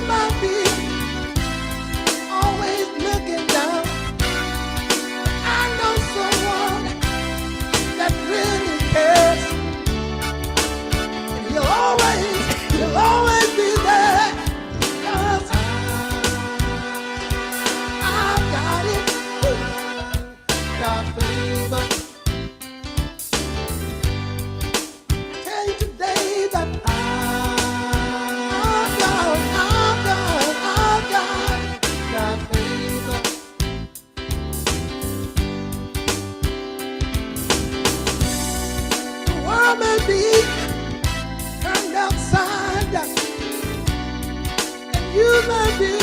might be always looking down. I know someone that really cares. And he'll always be there. 'Cause I've got it. Got favor. Tell you today that I've got favor. The world may be turned upside down, and you may be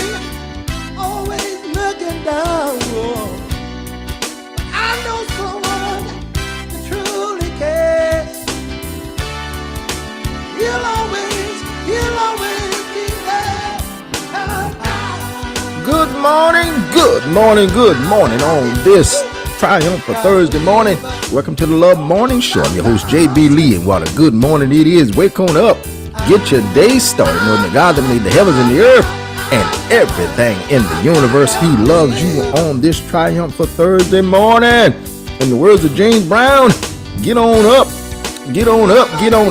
always looking down. But I know someone that truly cares. He'll always be there. Good morning on this Triumph for Thursday morning. Welcome to the Love Morning Show. I'm your host, JB Lee, and what a good morning it is. Wake on up. Get your day started knowing the God that made the heavens and the earth and everything in the universe. He loves you on this Triumph for Thursday morning. In the words of James Brown, get on up. Get on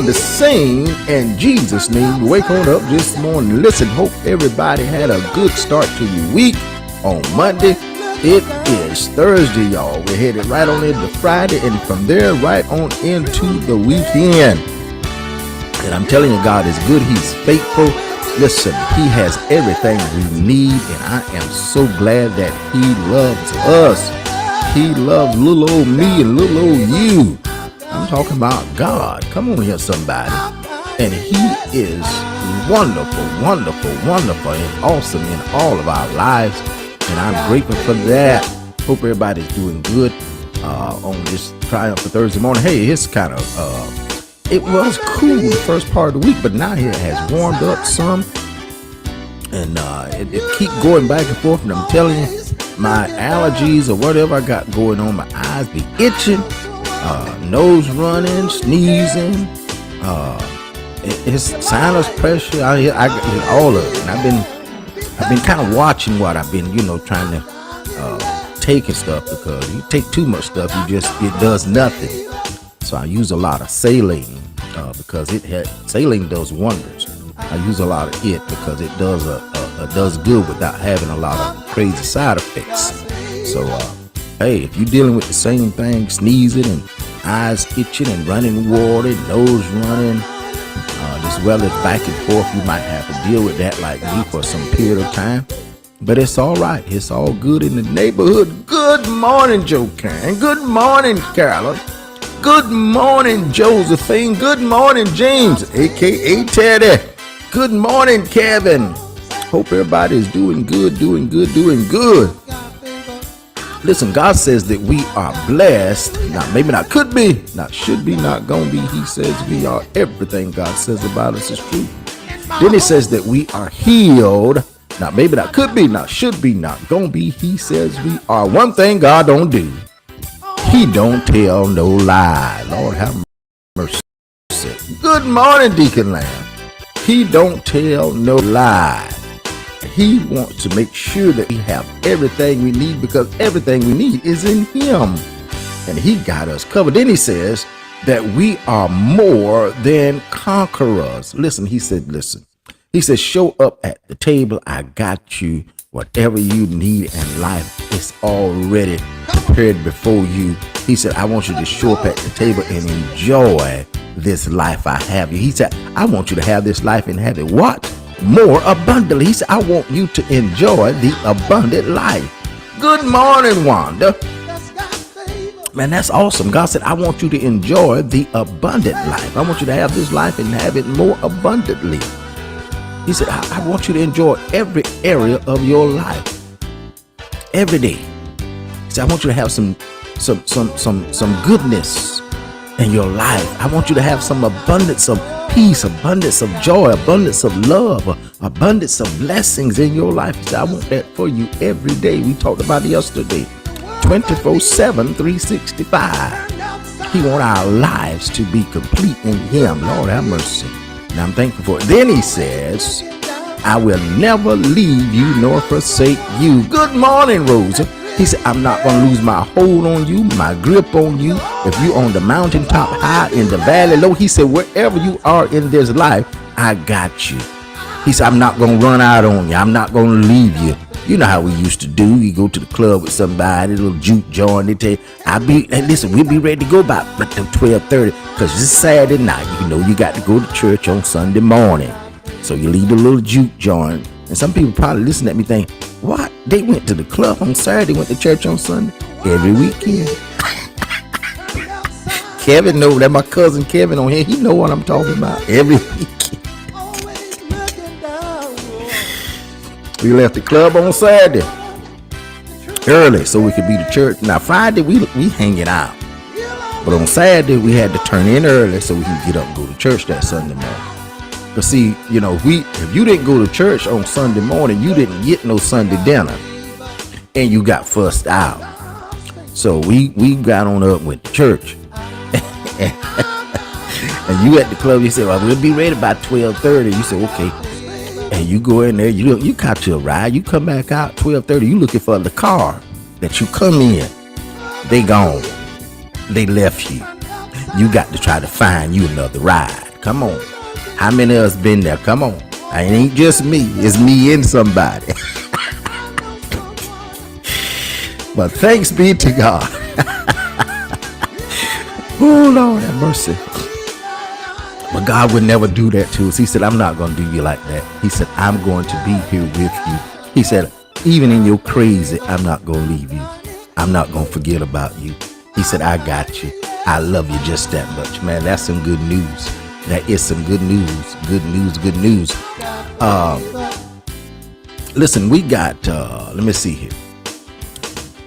the scene in Jesus' name. Wake on up this morning. Listen, hope everybody had a good start to your week on Monday. It is Thursday, y'all. We're headed right on into Friday, and from there right on into the weekend. And I'm telling you, God is good. He's faithful. Listen, He has everything we need, and I am so glad that He loves us. He loves little old me and little old you. I'm talking about God. Come on here, somebody. And He is wonderful, and awesome in all of our lives. And I'm grateful for that. Hope everybody's doing good on this Triumph for Thursday morning. Hey, it's kind of, it was cool the first part of the week, but now it has warmed up some. And it keep going back and forth. And I'm telling you, my allergies or whatever I got going on, my eyes be itching. Nose running, sneezing, it's sinus pressure. I get all of it. And I've been kind of watching what I've been, trying to take and stuff, because you take too much stuff, it does nothing. So I use a lot of saline because saline does wonders. I use a lot of it because it does good without having a lot of crazy side effects. So hey, if you're dealing with the same thing, sneezing and eyes itching and running water, nose running, as well as back and forth, you might have to deal with that like me for some period of time. But it's all right. It's all good in the neighborhood. Good morning, Joe Karen. Good morning, Carolyn. Good morning, Josephine. Good morning, James, a.k.a. Teddy. Good morning, Kevin. Hope everybody is doing good. Listen, God says that we are blessed. Now, maybe not could be, not should be, not gonna be. He says we are. Everything God says about us is true. Then He says that we are healed. Now, maybe not could be, not should be, not gonna be. He says we are. One thing God don't do, He don't tell no lie. Lord have mercy. Good morning, Deacon Lamb. He don't tell no lie. He wants to make sure that we have everything we need, because everything we need is in Him. And He got us covered. Then He says that we are more than conquerors. Listen, He said, show up at the table. I got you. Whatever you need in life is already prepared before you. He said, I want you to show up at the table and enjoy this life I have you. He said, I want you to have this life and have it what? More abundantly. He said, I want you to enjoy the abundant life. Good morning, Wanda. Man, that's awesome. God said, I want you to enjoy the abundant life. I want you to have this life and have it more abundantly. He said, I want you to enjoy every area of your life. Every day. He said, I want you to have some goodness in your life. I want you to have some abundance of peace, abundance of joy, abundance of love, abundance of blessings in your life. He said, I want that for you every day. We talked about it yesterday. 24/7, 365. He wants our lives to be complete in Him. Lord have mercy. And I'm thankful for it. Then He says I will never leave you nor forsake you. Good morning, Rosa. He said, I'm not going to lose my hold on you, my grip on you. If you on the mountaintop high, in the valley low, he said, wherever you are in this life, I got you. He said, I'm not going to run out on you. I'm not going to leave you. You know how we used to do. You go to the club with somebody, a little juke joint. They tell you, hey, listen, we'll be ready to go about 12:30 because it's Saturday night. You know, you got to go to church on Sunday morning. So you leave the little juke joint. And some people probably listen at me think, what? They went to the club on Saturday, went to church on Sunday? Every weekend. Kevin know that. My cousin Kevin on here, he know what I'm talking about. Every weekend. We left the club on Saturday early so we could be to church. Now Friday we hanging out, but on Saturday we had to turn in early so we can get up and go to church that Sunday morning. But see, you know, if you didn't go to church on Sunday morning, you didn't get no Sunday dinner, and you got fussed out. So we got on up with the church, and you at the club. You said, "Well, we'll be ready by 12:30." You said, "Okay." And you go in there, you caught your ride, you come back out 12:30, you looking for the car that you come in. They gone. They left you. You got to try to find you another ride. Come on. How many of us been there? Come on. It ain't just me. It's me and somebody. But thanks be to God. Oh, Lord have mercy. But God would never do that to us. He said, I'm not going to do you like that. He said, I'm going to be here with you. He said, even in your crazy, I'm not going to leave you. I'm not going to forget about you. He said, I got you. I love you just that much. Man, that's some good news. That is some good news. Good news, good news. Listen, we got, let me see here.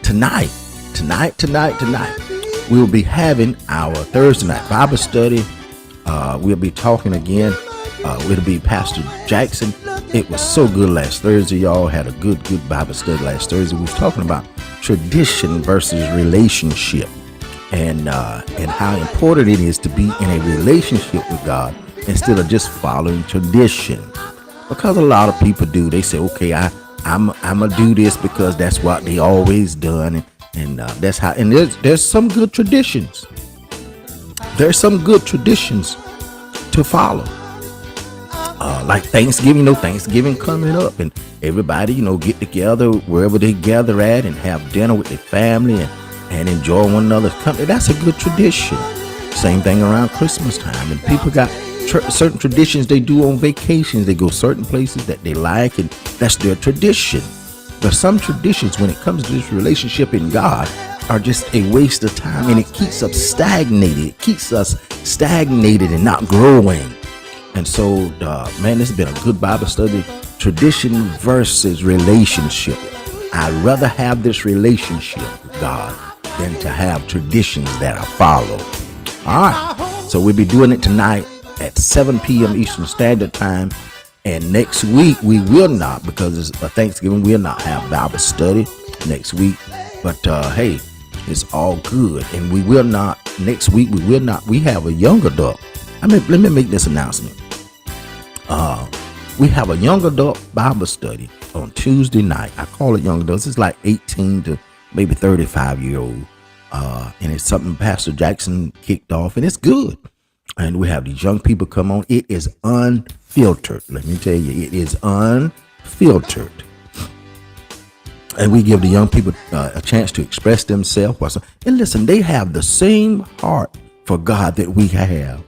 Tonight, we'll be having our Thursday night Bible study. We'll be talking again. It'll be Pastor Jackson. It was so good last Thursday. Y'all had a good Bible study last Thursday. We was talking about tradition versus relationship, and how important it is to be in a relationship with God instead of just following tradition. Because a lot of people do. They say, okay, I'm gonna do this because that's what they always done, and that's how. And there's some good traditions. There's some good traditions to follow. Like Thanksgiving, Thanksgiving coming up, and everybody, get together wherever they gather at and have dinner with their family and enjoy one another's company. That's a good tradition. Same thing around Christmas time, and people got certain traditions they do on vacations. They go certain places that they like, and that's their tradition. But some traditions, when it comes to this relationship in God, are just a waste of time, and it keeps us stagnated. It keeps us stagnated and not growing. And so, man, this has been a good Bible study. Tradition versus relationship. I'd rather have this relationship with God than to have traditions that I follow. All right. So we'll be doing it tonight at 7 p.m. Eastern Standard Time. And next week, we will not, because it's a Thanksgiving, we'll not have Bible study next week. But, hey, it's all good. And we will not, next week, we have a young adult. Let me make this announcement. We have a young adult Bible study on Tuesday night. I call it young adults. It's like 18 to maybe 35-year-old. And it's something Pastor Jackson kicked off, and it's good. And we have these young people come on. It is unfiltered. Let me tell you, it is unfiltered. And we give the young people a chance to express themselves. And listen, they have the same heart for God that we have.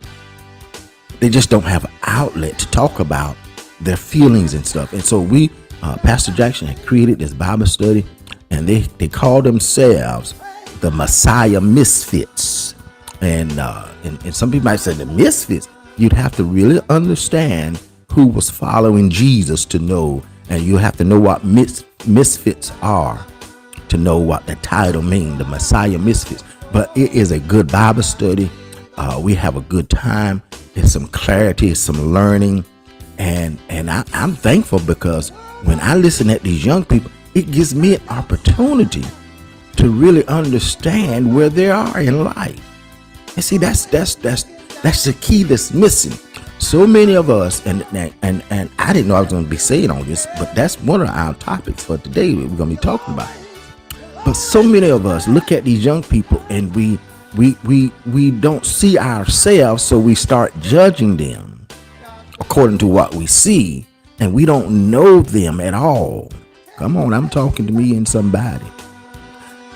They just don't have an outlet to talk about their feelings and stuff. And so Pastor Jackson had created this Bible study, and they call themselves the Messiah Misfits. And some people might say the Misfits. You'd have to really understand who was following Jesus to know, and you have to know what misfits are to know what the title means, the Messiah Misfits. But it is a good Bible study. We have a good time. There's some clarity, some learning, and I'm thankful because when I listen at these young people, it gives me an opportunity to really understand where they are in life. And see, that's the key that's missing. So many of us, and I didn't know I was going to be saying all this, but that's one of our topics for today. We're going to be talking about. But so many of us look at these young people and we don't see ourselves, so we start judging them according to what we see, and we don't know them at all. Come on, I'm talking to me and somebody.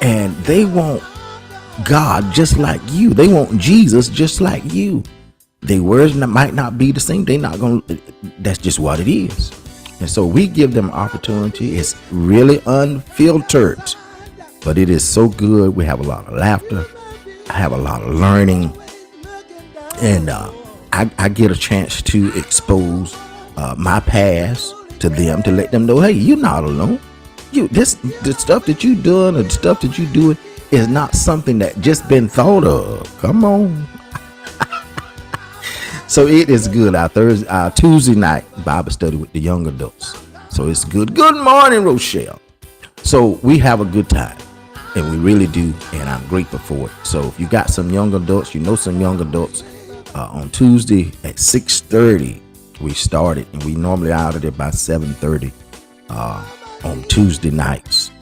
And they want God just like you. They want Jesus just like you. Their words might not be the same. They're not going to, that's just what it is. And so we give them opportunity. It's really unfiltered, but it is so good. We have a lot of laughter. I have a lot of learning. And I get a chance to expose my past to them, to let them know, hey, you're not alone. The stuff that you done or the stuff that you doing is not something that just been thought of. Come on. So it is good. Our Tuesday night Bible study with the young adults. So it's good. Good morning, Rochelle. So we have a good time, and we really do, and I'm grateful for it. So if you got some young adults, some young adults, on Tuesday at 6:30 we started, and we normally out of there by 7:30 on Tuesday nights.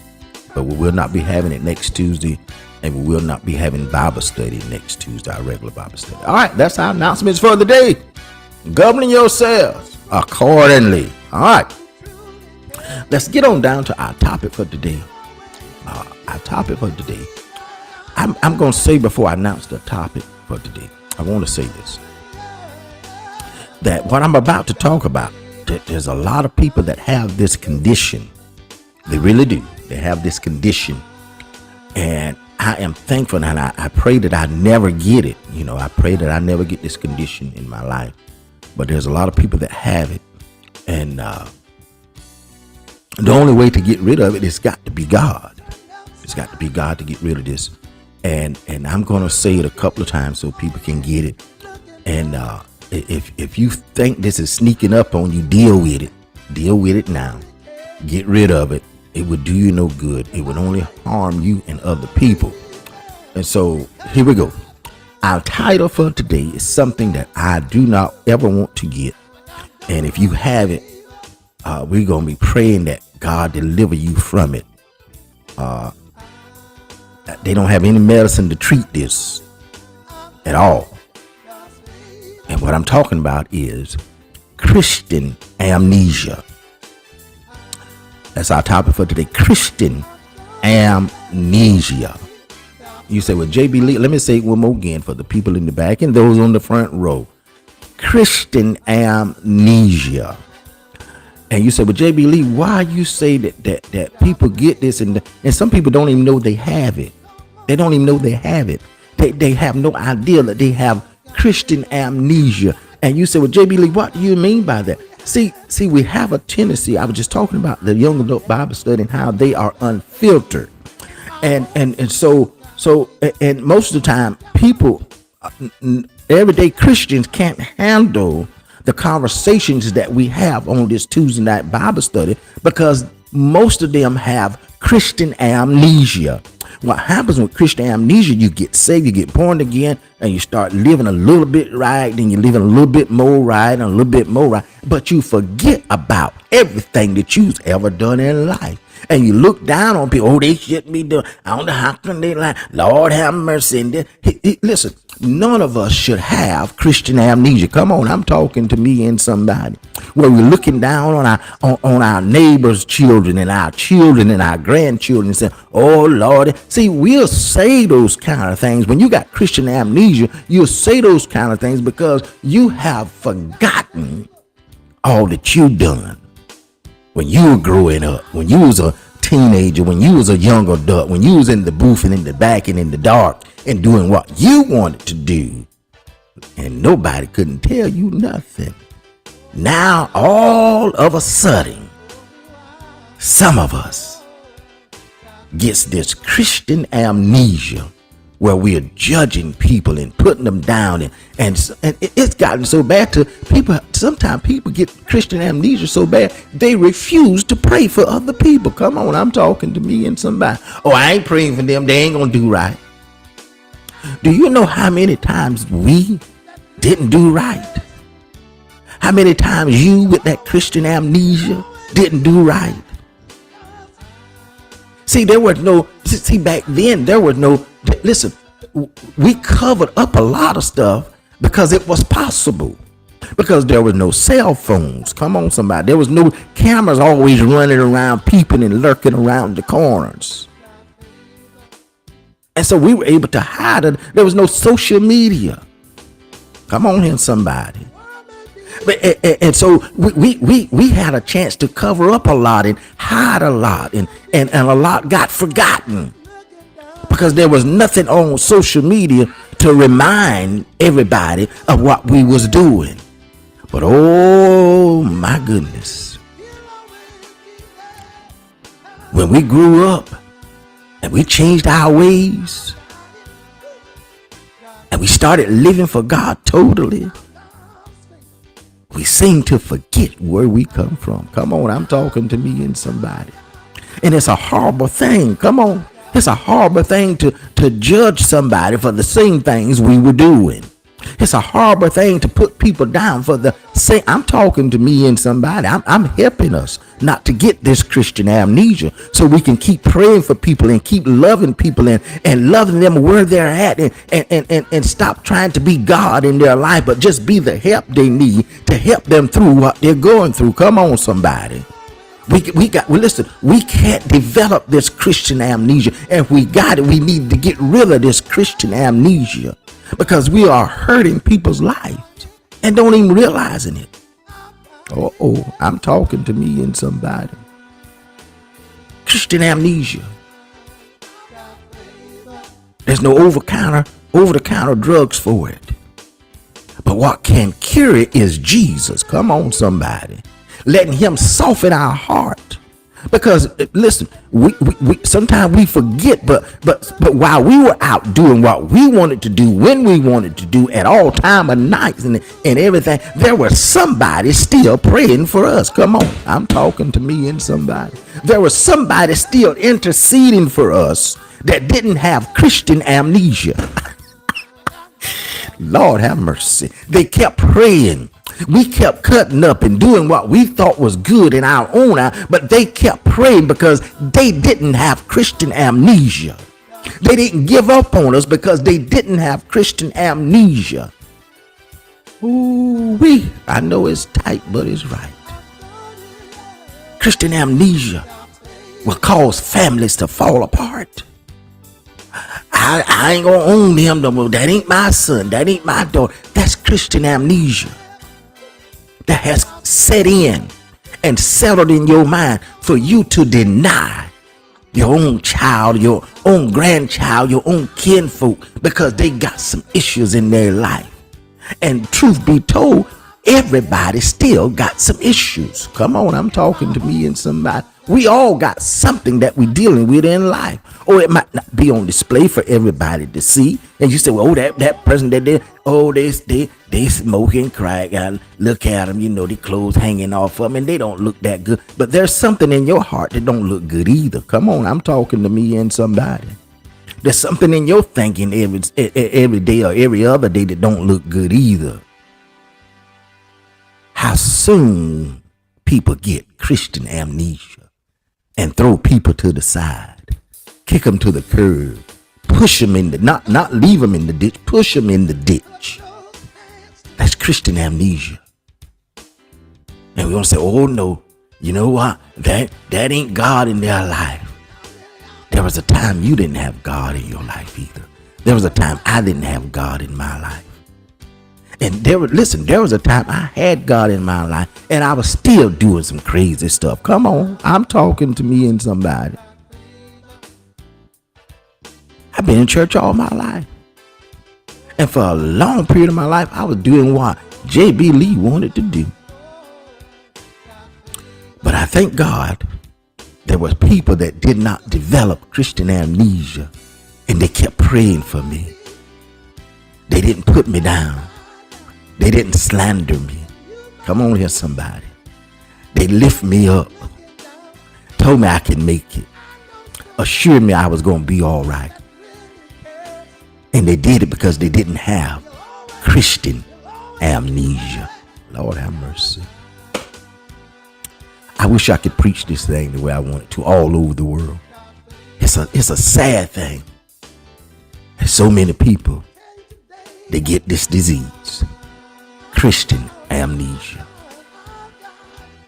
But we will not be having it next Tuesday, and we will not be having Bible study next Tuesday, our regular Bible study. All right, that's our announcements for the day. Governing yourselves accordingly. All right, let's get on down to our topic for today. I'm going to say before I announce the topic for today, I want to say this, that what I'm about to talk about, that there's a lot of people that have this condition. They really do. They have this condition. And I am thankful, and I pray that I never get it. I pray that I never get this condition in my life. But there's a lot of people that have it. And the only way to get rid of it is got to be God. It's got to be God to get rid of this. And I'm going to say it a couple of times so people can get it. And if you think this is sneaking up on you, deal with it. Deal with it now. Get rid of it. It would do you no good. It would only harm you and other people. And so here we go. Our title for today is something that I do not ever want to get. And if you have it, we're going to be praying that God deliver you from it. They don't have any medicine to treat this at all. And what I'm talking about is Christian amnesia. That's our topic for today. Christian amnesia. You say, well, JB Lee, let me say it one more again for the people in the back and those on the front row. Christian amnesia. And you say, well, JB Lee, why you say that people get this and some people don't even know they have it. They don't even know they have it. They have no idea that they have Christian amnesia. And you say, well, JB Lee, what do you mean by that? See, we have a tendency. I was just talking about the young adult Bible study and how they are unfiltered. And so most of the time, people, everyday Christians can't handle the conversations that we have on this Tuesday night Bible study because most of them have Christian amnesia. What happens with Christian amnesia, you get saved, you get born again, and you start living a little bit right, then you're living a little bit more right, and a little bit more right, but you forget about everything that you've ever done in life. And you look down on people, they shouldn't be doing, I don't know how can they lie, Lord have mercy. And listen, none of us should have Christian amnesia. Come on, I'm talking to me and somebody. Where we're looking down on our neighbors' children and our grandchildren and saying, oh Lord. See, we'll say those kind of things. When you got Christian amnesia, you'll say those kind of things because you have forgotten all that you've done. When you were growing up, when you was a teenager, when you was a young adult, when you was in the booth and in the back and in the dark and doing what you wanted to do, and nobody couldn't tell you nothing. Now, all of a sudden, some of us gets this Christian amnesia where we are judging people and putting them down. And it's gotten so bad to people. Sometimes people get Christian amnesia so bad, they refuse to pray for other people. Come on, I'm talking to me and somebody. Oh, I ain't praying for them. They ain't going to do right. Do you know how many times we didn't do right? How many times you with that Christian amnesia didn't do right? See, back then there was no, listen, we covered up a lot of stuff because it was possible. Because there was no cell phones. Come on, somebody. There was no cameras always running around, peeping and lurking around the corners. And so we were able to hide it. There was no social media. Come on here, somebody. And so we had a chance to cover up a lot and hide a lot, and a lot got forgotten because there was nothing on social media to remind everybody of what we was doing. But oh my goodness, when we grew up and we changed our ways and we started living for God totally, we seem to forget where we come from. Come on, I'm talking to me and somebody. And it's a horrible thing. Come on. It's a horrible thing to judge somebody for the same things we were doing. It's a horrible thing to put people down for the same. I'm talking to me and somebody. I'm helping us not to get this Christian amnesia so we can keep praying for people and keep loving people and loving them where they're at and stop trying to be God in their life, but just be the help they need to help them through what they're going through. Come on, somebody. Listen, we can't develop this Christian amnesia. And if we got it, we need to get rid of this Christian amnesia because we are hurting people's lives and don't even realizing it. Oh, I'm talking to me and somebody. Christian amnesia. There's no over-the-counter drugs for it. But what can cure it is Jesus. Come on, somebody. Letting him soften our heart. Because listen, we sometimes we forget, but while we were out doing what we wanted to do, when we wanted to do, at all time of nights and everything, there was somebody still praying for us. Come on, I'm talking to me and somebody. There was somebody still interceding for us that didn't have Christian amnesia. Lord have mercy. They kept praying. We kept cutting up and doing what we thought was good in our own eye, but they kept praying because they didn't have Christian amnesia. They didn't give up on us because they didn't have Christian amnesia. Ooh-wee. I know it's tight, but it's right. Christian amnesia will cause families to fall apart. I ain't gonna own him no more. That ain't my son. That ain't my daughter. That's Christian amnesia that has set in and settled in your mind for you to deny your own child, your own grandchild, your own kinfolk because they got some issues in their life. And truth be told, everybody still got some issues. Come on, I'm talking to me and somebody. We all got something that we're dealing with in life. Or it might not be on display for everybody to see. And you say, well, that person that did, they smoking crack. And look at them, the clothes hanging off of them, and they don't look that good. But there's something in your heart that don't look good either. Come on, I'm talking to me and somebody. There's something in your thinking every day or every other day that don't look good either. How soon people get Christian amnesia and throw people to the side, kick them to the curb, push them in the, not leave them in the ditch, push them in the ditch. That's Christian amnesia. And we're going to say, oh no, you know what? That ain't God in their life. There was a time you didn't have God in your life either. There was a time I didn't have God in my life. And there was a time I had God in my life and I was still doing some crazy stuff. Come on, I'm talking to me and somebody. I've been in church all my life. And for a long period of my life, I was doing what J.B. Lee wanted to do. But I thank God there were people that did not develop Christian amnesia and they kept praying for me. They didn't put me down. They didn't slander me. Come on here, somebody. They lift me up. Told me I can make it. Assured me I was going to be all right. And they did it because they didn't have Christian amnesia. Lord have mercy. I wish I could preach this thing the way I want it to all over the world. It's a sad thing. There's so many people that get this disease, Christian amnesia.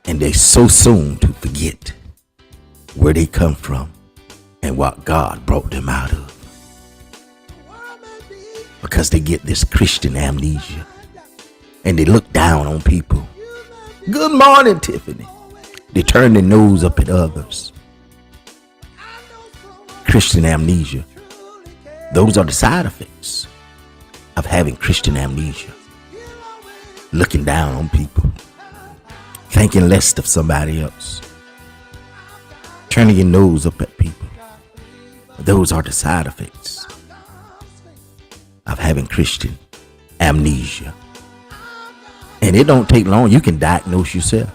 And they so soon to forget where they come from and what God brought them out of. Because they get this Christian amnesia. And they look down on people. Good morning, Tiffany. They turn their nose up at others. Christian amnesia. Those are the side effects of having Christian amnesia. Looking down on people. Thinking less of somebody else. Turning your nose up at people. Those are the side effects of having Christian amnesia. And it don't take long. You can diagnose yourself.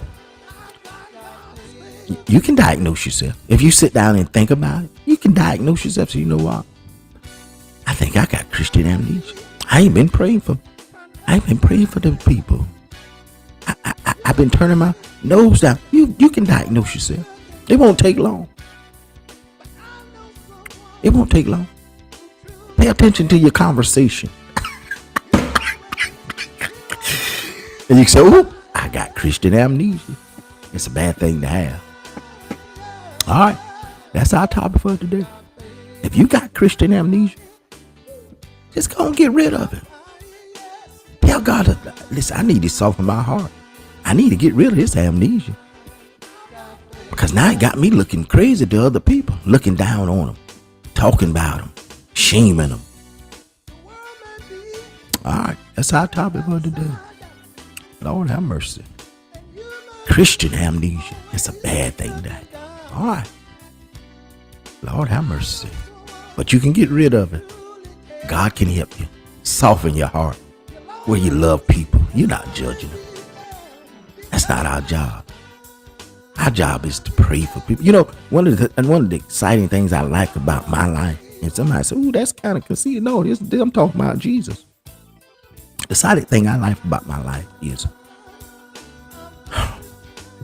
You can diagnose yourself. If you sit down and think about it, you can diagnose yourself. So you know what? I think I got Christian amnesia. I ain't been praying for them people. I've been turning my nose down. You can diagnose yourself. It won't take long. It won't take long. Pay attention to your conversation. And you say, oh, I got Christian amnesia. It's a bad thing to have. All right. That's our topic for today. If you got Christian amnesia, just go and get rid of it. Tell God, listen, I need to soften my heart. I need to get rid of this amnesia. Because now it got me looking crazy to other people. Looking down on them. Talking about them. Shaming them. All right. That's our topic for today. Lord have mercy. Christian amnesia. It's a bad thing to have. All right. Lord have mercy. But you can get rid of it. God can help you. Soften your heart. Where you love people. You're not judging them. That's not our job. Our job is to pray for people. You know, one of the exciting things I like about my life, and somebody said, "Ooh, that's kind of conceited." No, I'm talking about Jesus. The exciting thing I like about my life is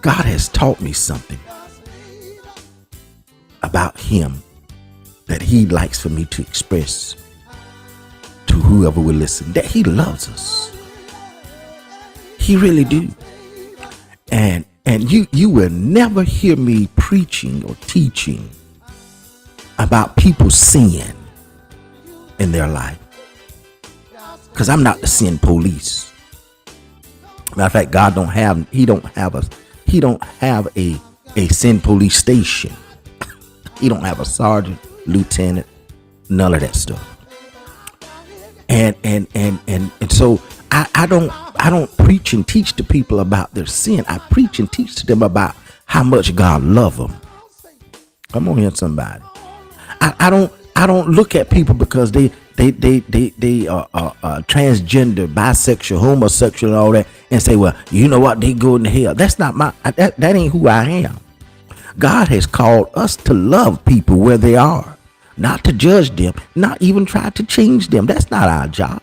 God has taught me something about Him that He likes for me to express to whoever will listen. That He loves us. He really do. And you will never hear me preaching or teaching about people's sin in their life. Because I'm not the sin police. Matter of fact, God He don't have a sin police station. He don't have a sergeant, lieutenant, none of that stuff. And so I don't preach and teach to people about their sin. I preach and teach to them about how much God loves them. Come on here, somebody. I don't look at people because they are transgender, bisexual, homosexual, and all that, and say, well, you know what, they go into hell. That's not that ain't who I am. God has called us to love people where they are, not to judge them, not even try to change them. That's not our job.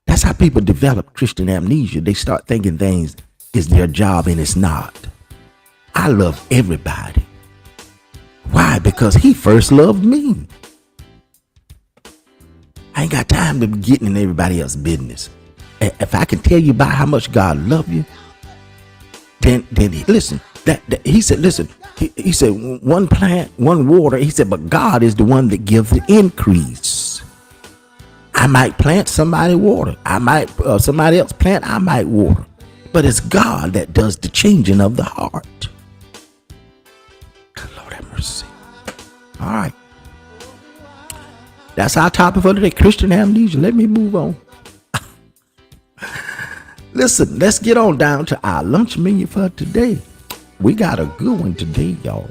That's how people develop Christian amnesia. They start thinking things is their job, and it's not. I love everybody. Why? Because He first loved me. I ain't got time to be getting in everybody else's business. If I can tell you about how much God loves you, then listen. He said, listen. He said, one plant, one water. He said, but God is the one that gives the increase. I might plant, somebody water. I might somebody else plant, I might water. But it's God that does the changing of the heart. Good Lord have mercy. All right. That's our topic for today, Christian amnesia. Let me move on. Listen, let's get on down to our lunch menu for today. We got a good one today, y'all.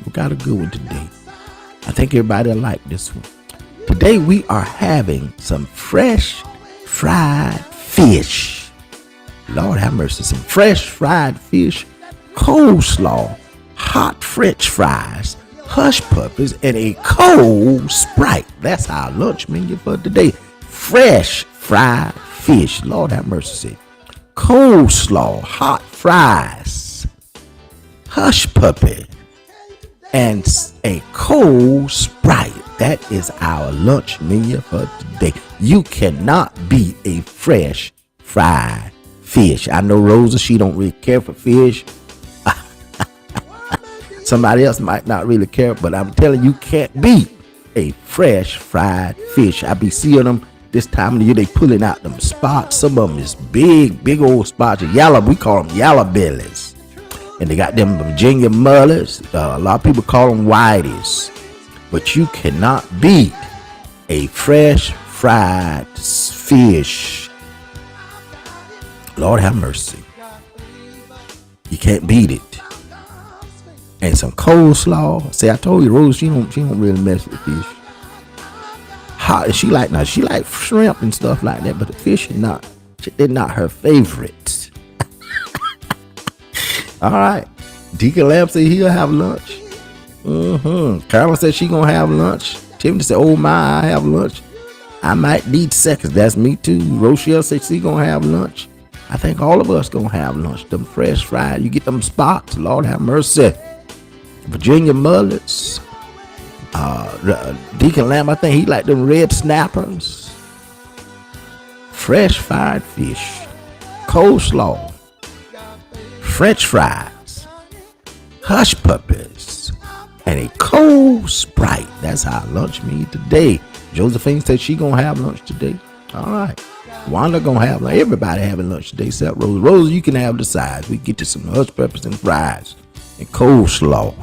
We got a good one today. I think everybody will like this one. Today we are having some fresh fried fish. Lord have mercy. Some fresh fried fish, coleslaw, hot French fries, hush puppies, and a cold Sprite. That's our lunch menu for today. Fresh fried fish. Lord have mercy. Coleslaw, hot fries, hush puppy, and a cold Sprite. That is our lunch menu for today. You cannot beat a fresh fried fish. I know Rosa, she don't really care for fish. Somebody else might not really care, but I'm telling you, can't beat a fresh fried fish. I be seeing them this time of the year. They pulling out them spots. Some of them is big old spots. Yellow, we call them yellow bellies. And they got them Virginia mullets. A lot of people call them whiteys. But you cannot beat a fresh fried fish. Lord have mercy. You can't beat it. And some coleslaw. See, I told you, Rose, she don't really mess with fish. She like shrimp and stuff like that, but the fish is not. They're not her favorite. All right, Deacon Lamb said he'll have lunch. Carolyn said she gonna have lunch. Tiffany said, "Oh my, I have lunch. I might need seconds." That's me too. Rochelle said she gonna have lunch. I think all of us gonna have lunch. Them fresh fried. You get them spots. Lord have mercy. Virginia mullets. Deacon Lamb, I think he like them red snappers. Fresh fried fish. Coleslaw. French fries. Hush puppies. And a cold Sprite. That's our lunch meal today. Josephine said she gonna have lunch today. All right. Wanda gonna have lunch. Everybody having lunch today except Rose. Rose, you can have the sides. We get to some hush puppies and fries and coleslaw.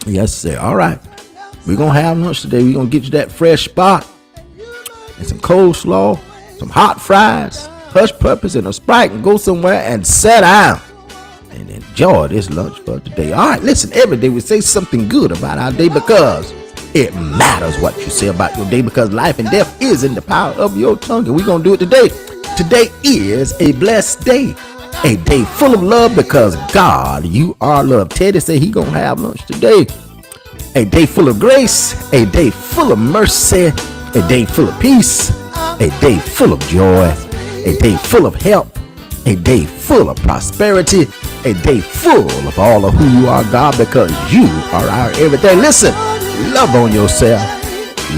Yes, sir. All right. We're going to have lunch today. We're going to get you that fresh spot and some coleslaw, some hot fries, hush puppies, and a Sprite, and go somewhere and sit down and enjoy this lunch for today. All right, listen, every day we say something good about our day because it matters what you say about your day, because life and death is in the power of your tongue, and we're going to do it today. Today is a blessed day, a day full of love because God, you are love. Teddy said he going to have lunch today. A day full of grace, a day full of mercy, a day full of peace, a day full of joy, a day full of help, a day full of prosperity, a day full of all of who you are, God, because you are our everything. Listen, love on yourself,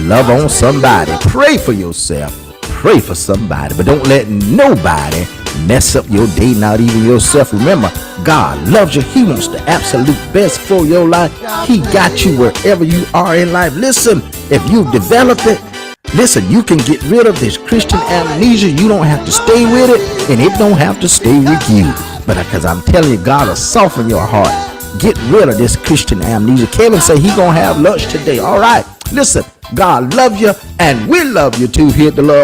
love on somebody, pray for yourself, pray for somebody, but don't let nobody mess up your day, not even yourself. Remember, God loves you. He wants the absolute best for your life. He got you wherever you are in life. Listen, if you've developed it, listen, you can get rid of this Christian amnesia. You don't have to stay with it, and it don't have to stay with you. But because I'm telling you, God will soften your heart. Get rid of this Christian amnesia. Kevin say he gonna have lunch today. All right, listen, God love you, and we love you too here at the Love